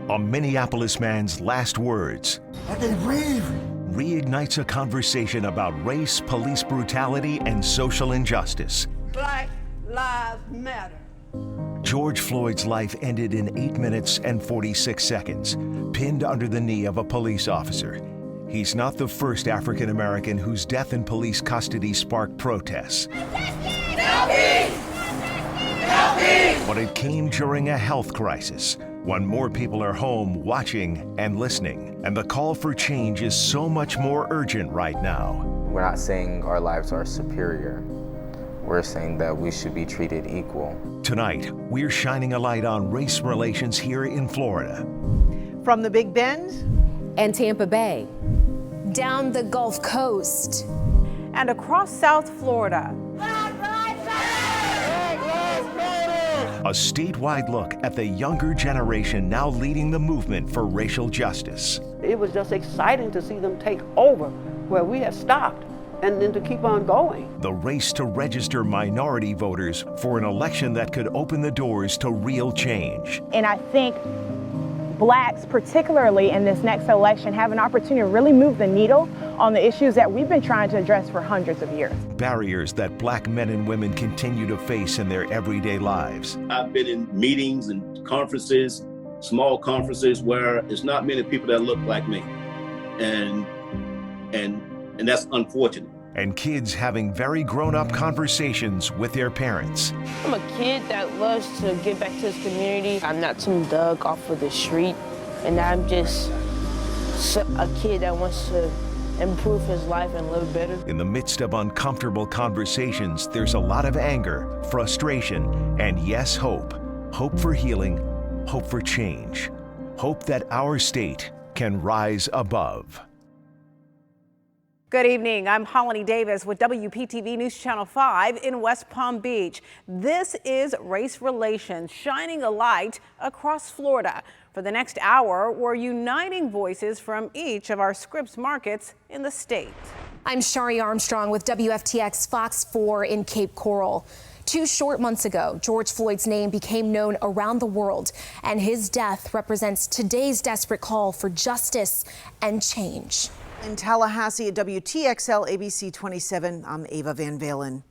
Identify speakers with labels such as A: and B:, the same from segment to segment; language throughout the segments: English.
A: A Minneapolis man's last words.
B: I can breathe.
A: Reignites a conversation about race, police brutality, and social injustice.
C: Black Lives Matter.
A: George Floyd's life ended in 8 minutes and 46 seconds, pinned under the knee of a police officer. He's not the first African American whose death in police custody sparked protests.
C: Help me! Help me!
A: But it came during a health crisis, when more people are home watching and listening. And the call for change is so much more urgent right now.
D: We're not saying our lives are superior. We're saying that we should be treated equal.
A: Tonight, we're shining a light on race relations here in Florida.
E: From the Big Bend
F: and Tampa Bay, down the Gulf Coast,
G: and across South Florida.
A: A statewide look at the younger generation now leading the movement for racial justice.
H: It was just exciting to see them take over where we had stopped and then to keep on going.
A: The race to register minority voters for an election that could open the doors to real change.
G: And I think Blacks, particularly in this next election, have an opportunity to really move the needle on the issues that we've been trying to address for hundreds of years.
A: Barriers that Black men and women continue to face in their everyday lives.
I: I've been in meetings and conferences, small conferences, where it's not many people that look like me. And that's unfortunate.
A: And kids having very grown-up conversations with their parents.
J: I'm a kid that loves to give back to his community. I'm not some thug off of the street, and I'm just a kid that wants to improve his life and live better.
A: In the midst of uncomfortable conversations, there's a lot of anger, frustration, and yes, hope. Hope for healing, hope for change. Hope that our state can rise above.
G: Good evening. I'm Holly Davis with WPTV News Channel 5 in West Palm Beach. This is Race Relations, shining a light across Florida. For the next hour, we're uniting voices from each of our Scripps markets in the state.
F: I'm Shari Armstrong with WFTX Fox 4 in Cape Coral. 2 short months ago, George Floyd's name became known around the world, and his death represents today's desperate call for justice and change.
E: in Tallahassee at WTXL ABC 27, I'm Ava Van Valen.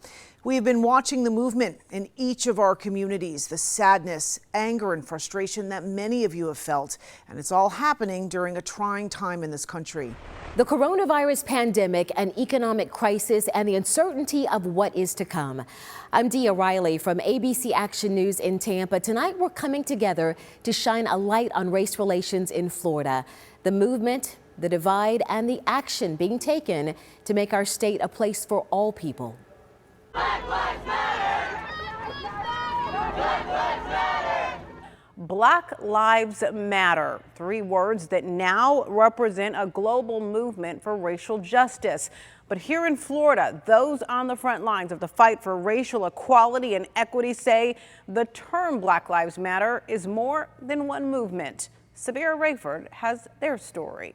E: We have been watching the movement in each of our communities, the sadness, anger, and frustration that many of you have felt, and it's all happening during a trying time in this country.
F: The coronavirus pandemic, an economic crisis, and the uncertainty of what is to come. I'm Dia Riley from ABC Action News in Tampa. Tonight, we're coming together to shine a light on race relations in Florida. The movement, the divide, and the action being taken to make our state a place for all people.
C: Black Lives Matter! Black Lives Matter!
G: Black Lives Matter, 3 words that now represent a global movement for racial justice. But here in Florida, those on the front lines of the fight for racial equality and equity say the term Black Lives Matter is more than one movement. Sabira Rayford has their story.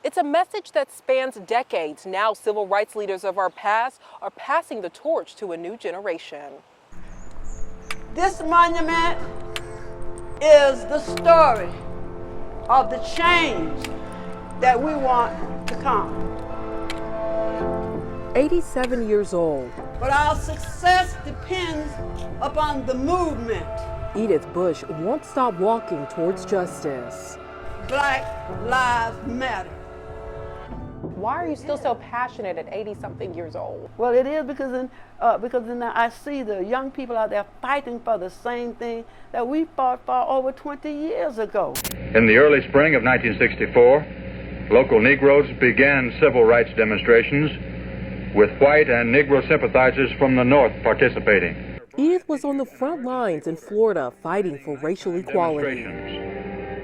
K: It's a message that spans decades. Now, civil rights leaders of our past are passing the torch to a new generation.
H: This monument is the story of the change that we want to come.
K: 87 years old.
H: But our success depends upon the movement.
K: Edith Bush won't stop walking towards justice.
H: Black Lives Matter.
K: Why are you still so passionate at 80-something years old?
H: Well, it is because I see the young people out there fighting for the same thing that we fought for over 20 years ago.
L: In the early spring of 1964, local Negroes began civil rights demonstrations with white and Negro sympathizers from the North participating.
K: Edith was on the front lines in Florida fighting for racial equality.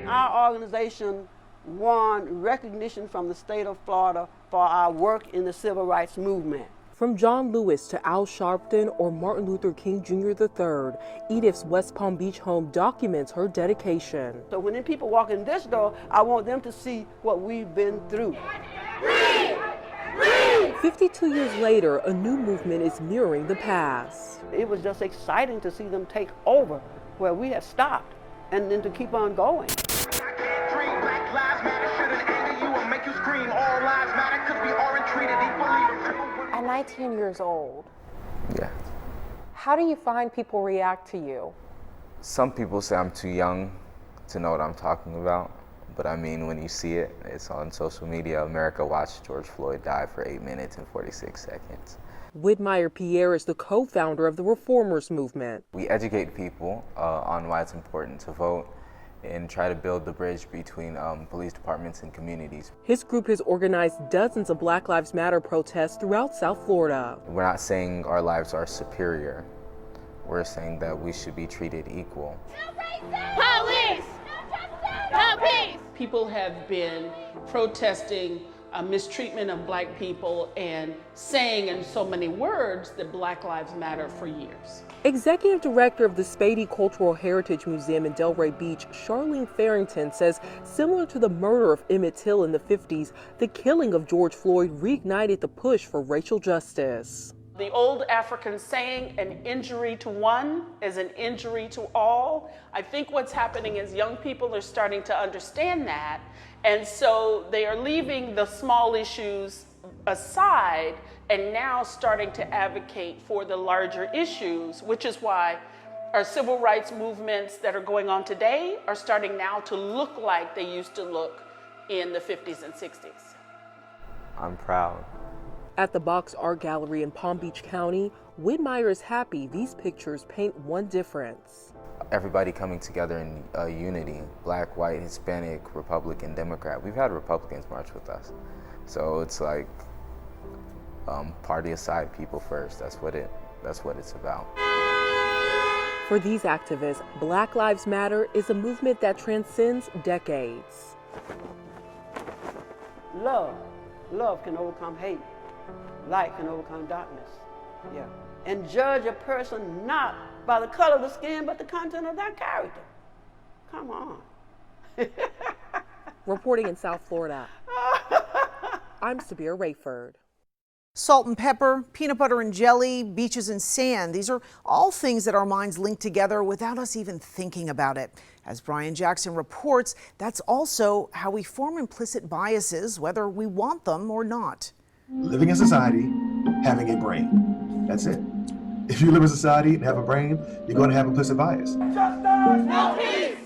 H: Our organization won recognition from the state of Florida for our work in the civil rights movement.
K: From John Lewis to Al Sharpton or Martin Luther King Jr. III, Edith's West Palm Beach home documents her dedication.
H: So when people walk in this door, I want them to see what we've been through.
K: 52 years later, a new movement is mirroring the past.
H: It was just exciting to see them take over where we had stopped and then to keep on going.
K: 19 years old.
D: Yeah.
K: How do you find people react to you?
D: Some people say I'm too young to know what I'm talking about, but I mean, when you see it, it's on social media. America watched George Floyd die for 8 minutes and 46 seconds.
K: Widmeyer Pierre is the co-founder of the Reformers Movement.
D: We educate people on why it's important to vote and try to build the bridge between police departments and communities.
K: His group has organized dozens of Black Lives Matter protests throughout South Florida.
D: We're not saying our lives are superior. We're saying that we should be treated equal.
C: Police! No peace!
B: People have been protesting mistreatment of Black people and saying in so many words that Black Lives Matter for years.
K: Executive Director of the Spady Cultural Heritage Museum in Delray Beach, Charlene Farrington, says similar to the murder of Emmett Till in the 50s, the killing of George Floyd reignited the push for racial justice.
B: The old African saying, an injury to one is an injury to all. I think what's happening is young people are starting to understand that, and so they are leaving the small issues aside and now starting to advocate for the larger issues, which is why our civil rights movements that are going on today are starting now to look like they used to look in the 50s and 60s.
D: I'm proud.
K: At the Box Art Gallery in Palm Beach County, Widmeyer is happy these pictures paint one difference.
D: Everybody coming together in unity, Black, white, Hispanic, Republican, Democrat. We've had Republicans march with us. So it's like party aside, people first. That's what it's about.
K: For these activists, Black Lives Matter is a movement that transcends decades.
H: Love can overcome hate. Light can overcome darkness. Yeah. And judge a person not by the color of the skin, but the content of their character. Come on.
K: Reporting in South Florida, I'm Sabir Rayford.
E: Salt and pepper, peanut butter and jelly, beaches and sand. These are all things that our minds link together without us even thinking about it. As Brian Jackson reports, that's also how we form implicit biases, whether we want them or not.
M: Living in society, having a brain. That's it. If you live in society and have a brain, you're going to have implicit bias.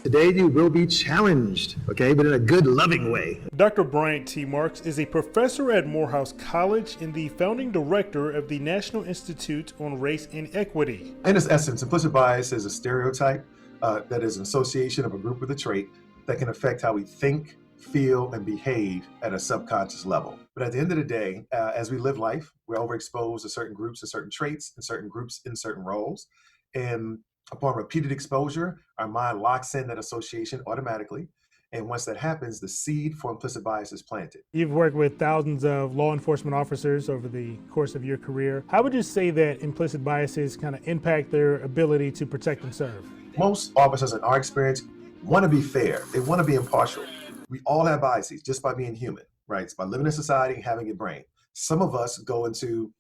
M: Today you will be challenged, okay, but in a good, loving way.
N: Dr. Bryant T. Marks is a professor at Morehouse College and the founding director of the National Institute on Race and Equity.
M: In its essence, implicit bias is a stereotype that is an association of a group with a trait that can affect how we think, feel, and behave at a subconscious level. But at the end of the day, as we live life, we're overexposed to certain groups and certain traits and certain groups in certain roles. And upon repeated exposure, our mind locks in that association automatically. And once that happens, the seed for implicit bias is planted.
N: You've worked with thousands of law enforcement officers over the course of your career. How would you say that implicit biases kind of impact their ability to protect and serve?
M: Most officers, in our experience, want to be fair. They want to be impartial. We all have biases just by being human, right? It's by living in society and having a brain. Some of us go into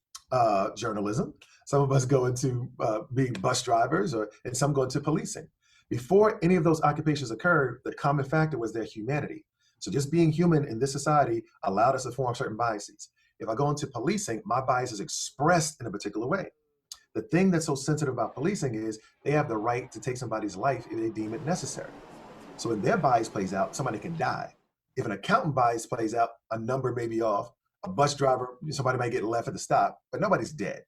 M: journalism. Some of us go into being bus drivers, and some go into policing. Before any of those occupations occurred, the common factor was their humanity. So just being human in this society allowed us to form certain biases. If I go into policing, my bias is expressed in a particular way. The thing that's so sensitive about policing is they have the right to take somebody's life if they deem it necessary. So when their bias plays out, somebody can die. If an accountant bias plays out, a number may be off. A bus driver, somebody might get left at the stop, but nobody's dead.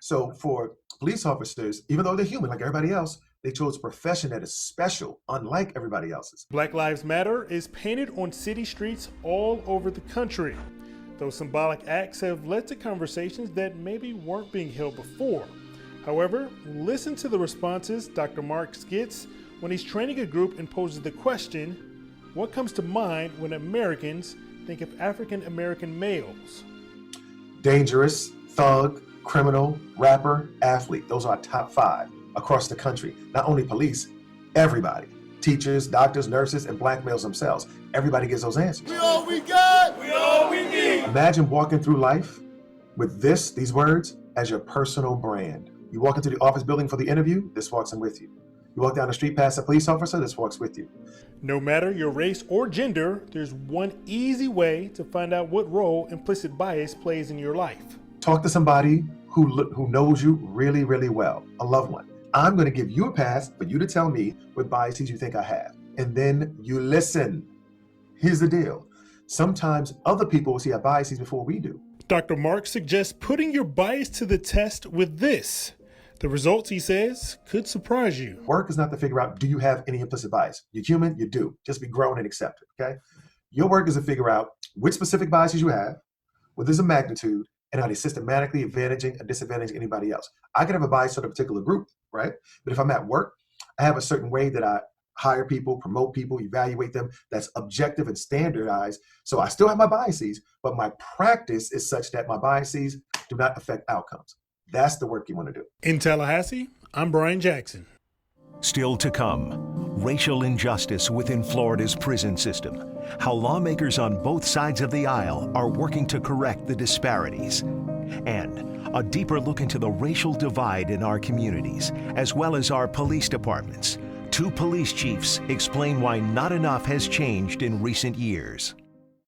M: So for police officers, even though they're human like everybody else, they chose a profession that is special, unlike everybody else's.
N: Black Lives Matter is painted on city streets all over the country. Those symbolic acts have led to conversations that maybe weren't being held before. However, listen to the responses Dr. Marks gets when he's training a group and poses the question, what comes to mind when Americans think of African American males?
M: Dangerous, thug, criminal, rapper, athlete. Those are our top 5 across the country. Not only police, everybody. Teachers, doctors, nurses, and black males themselves. Everybody gets those answers.
C: We all we got, we all we need.
M: Imagine walking through life with these words as your personal brand. You walk into the office building for the interview, this walks in with you. You walk down the street past a police officer, this walks with you.
N: No matter your race or gender, there's one easy way to find out what role implicit bias plays in your life.
M: Talk to somebody who knows you really, really well, a loved one. I'm going to give you a pass for you to tell me what biases you think I have. And then you listen. Here's the deal. Sometimes other people will see our biases before we do.
N: Dr. Mark suggests putting your bias to the test with this. The results, he says, could surprise you.
M: Work is not to figure out, do you have any implicit bias? You're human, you do. Just be grown and accept it, okay? Your work is to figure out which specific biases you have, what is the magnitude, and how they systematically advantaging and disadvantaging anybody else. I can have a bias to a particular group, right? But if I'm at work, I have a certain way that I hire people, promote people, evaluate them that's objective and standardized. So I still have my biases, but my practice is such that my biases do not affect outcomes. That's the work you want to do.
N: In Tallahassee, I'm Brian Jackson.
A: Still to come, racial injustice within Florida's prison system, how lawmakers on both sides of the aisle are working to correct the disparities, and a deeper look into the racial divide in our communities, as well as our police departments. Two police chiefs explain why not enough has changed in recent years.